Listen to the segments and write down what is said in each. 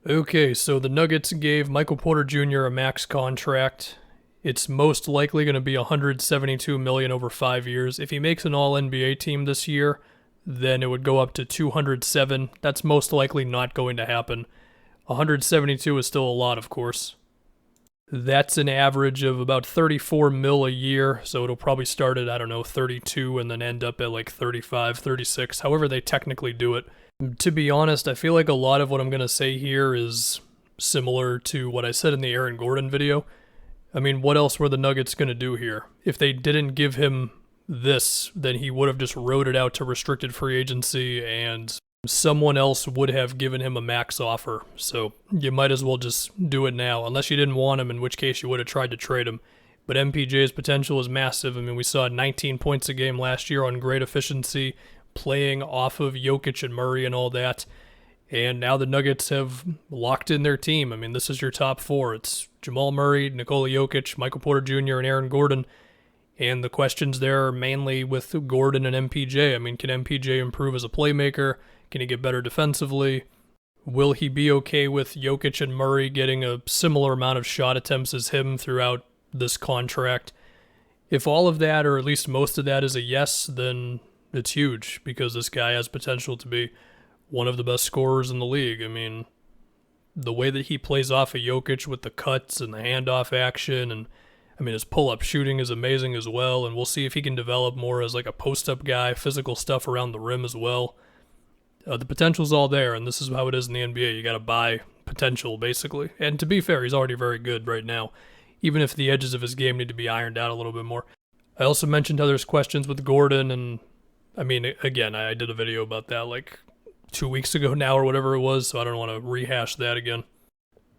Okay, so the Nuggets gave Michael Porter Jr. a max contract. It's most likely going to be $172 million over 5 years. If he makes an All-NBA team this year, then it would go up to 207. That's most likely not going to happen. 172 is still a lot, of course. That's an average of about 34 mil a year, so it'll probably start at, I don't know, 32 and then end up at like 35, 36, however they technically do it. To be honest, I feel like a lot of what I'm going to say here is similar to what I said in the Aaron Gordon video. I mean, what else were the Nuggets going to do here? If they didn't give him this, then he would have just rode it out to restricted free agency and someone else would have given him a max offer. So you might as well just do it now, unless you didn't want him, in which case you would have tried to trade him. But MPJ's potential is massive. I mean, we saw 19 points a game last year on great efficiency, playing off of Jokic and Murray and all that. And now the Nuggets have locked in their team. I mean, this is your top four. It's Jamal Murray, Nikola Jokic, Michael Porter Jr., and Aaron Gordon. And the questions there are mainly with Gordon and MPJ. I mean, can MPJ improve as a playmaker? Can he get better defensively? Will he be okay with Jokic and Murray getting a similar amount of shot attempts as him throughout this contract? If all of that, or at least most of that, is a yes, then it's huge, because this guy has potential to be one of the best scorers in the league. I mean, the way that he plays off of Jokic with the cuts and the handoff action, and I mean, his pull-up shooting is amazing as well, and we'll see if he can develop more as like a post-up guy, physical stuff around the rim as well. The potential's all there, and this is how it is in the NBA. You got to buy potential, basically. And to be fair, he's already very good right now, even if the edges of his game need to be ironed out a little bit more. I also mentioned how there's questions with Gordon, and I mean, again, I did a video about that like 2 weeks ago now or whatever it was, so I don't want to rehash that again.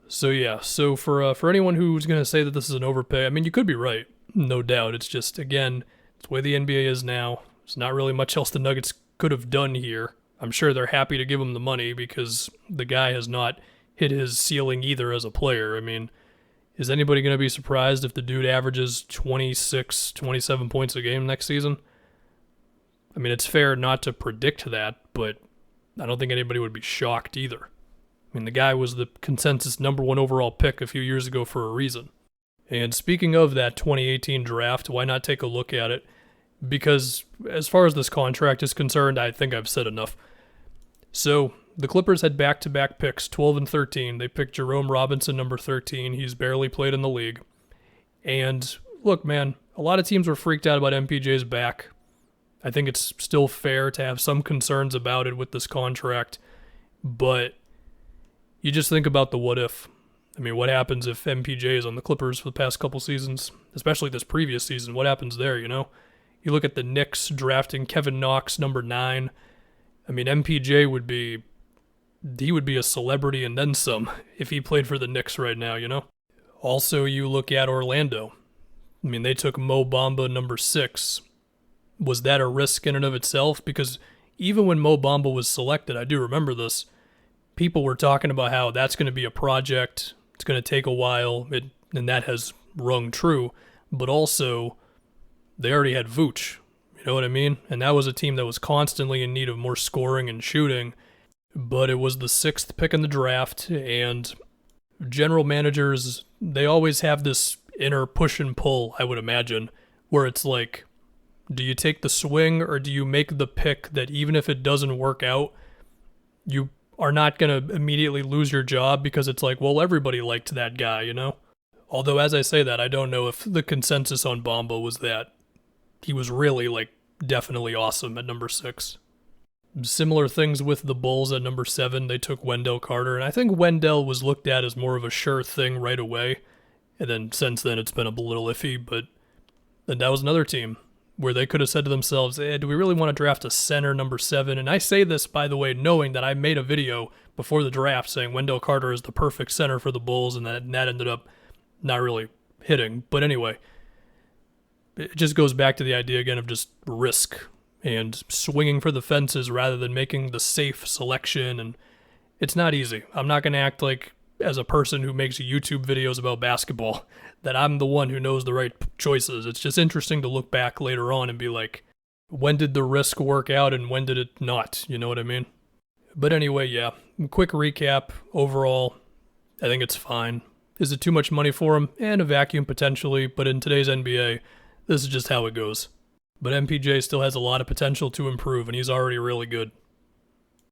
So yeah, so for anyone who's going to say that this is an overpay, I mean, you could be right, no doubt. It's just, again, it's the way the NBA is now. There's not really much else the Nuggets could have done here. I'm sure they're happy to give him the money because the guy has not hit his ceiling either as a player. I mean, is anybody going to be surprised if the dude averages 26, 27 points a game next season? I mean, it's fair not to predict that, but I don't think anybody would be shocked either. I mean, the guy was the consensus number one overall pick a few years ago for a reason. And speaking of that 2018 draft, why not take a look at it? Because as far as this contract is concerned, I think I've said enough. So the Clippers had back-to-back picks, 12 and 13. They picked Jerome Robinson, number 13. He's barely played in the league. And look, man, a lot of teams were freaked out about MPJ's back. I think it's still fair to have some concerns about it with this contract. But you just think about the what if. I mean, what happens if MPJ is on the Clippers for the past couple seasons, especially this previous season? What happens there, you know? You look at the Knicks drafting Kevin Knox, number 9. I mean, MPJ would be a celebrity and then some if he played for the Knicks right now, you know? Also, you look at Orlando. I mean, they took Mo Bamba, number 6. Was that a risk in and of itself? Because even when Mo Bamba was selected, I do remember this, people were talking about how that's going to be a project, it's going to take a while, and that has rung true. But also, they already had Vooch, you know what I mean? And that was a team that was constantly in need of more scoring and shooting. But it was the 6th pick in the draft, and general managers, they always have this inner push and pull, I would imagine, where it's like, do you take the swing or do you make the pick that even if it doesn't work out, you are not going to immediately lose your job because it's like, well, everybody liked that guy, you know? Although, as I say that, I don't know if the consensus on Bamba was that he was really, like, definitely awesome at number 6. Similar things with the Bulls at number 7. They took Wendell Carter, and I think Wendell was looked at as more of a sure thing right away. And then since then, it's been a little iffy, but then that was another team where they could have said to themselves, do we really want to draft a center number 7? And I say this, by the way, knowing that I made a video before the draft saying Wendell Carter is the perfect center for the Bulls, and that ended up not really hitting. But anyway, it just goes back to the idea again of just risk and swinging for the fences rather than making the safe selection. And it's not easy. I'm not going to act like, as a person who makes YouTube videos about basketball, that I'm the one who knows the right choices. It's just interesting to look back later on and be like, when did the risk work out and when did it not? You know what I mean? But anyway, yeah, quick recap. Overall, I think it's fine. Is it too much money for him? And a vacuum potentially, but in today's NBA, this is just how it goes. But MPJ still has a lot of potential to improve, and he's already really good.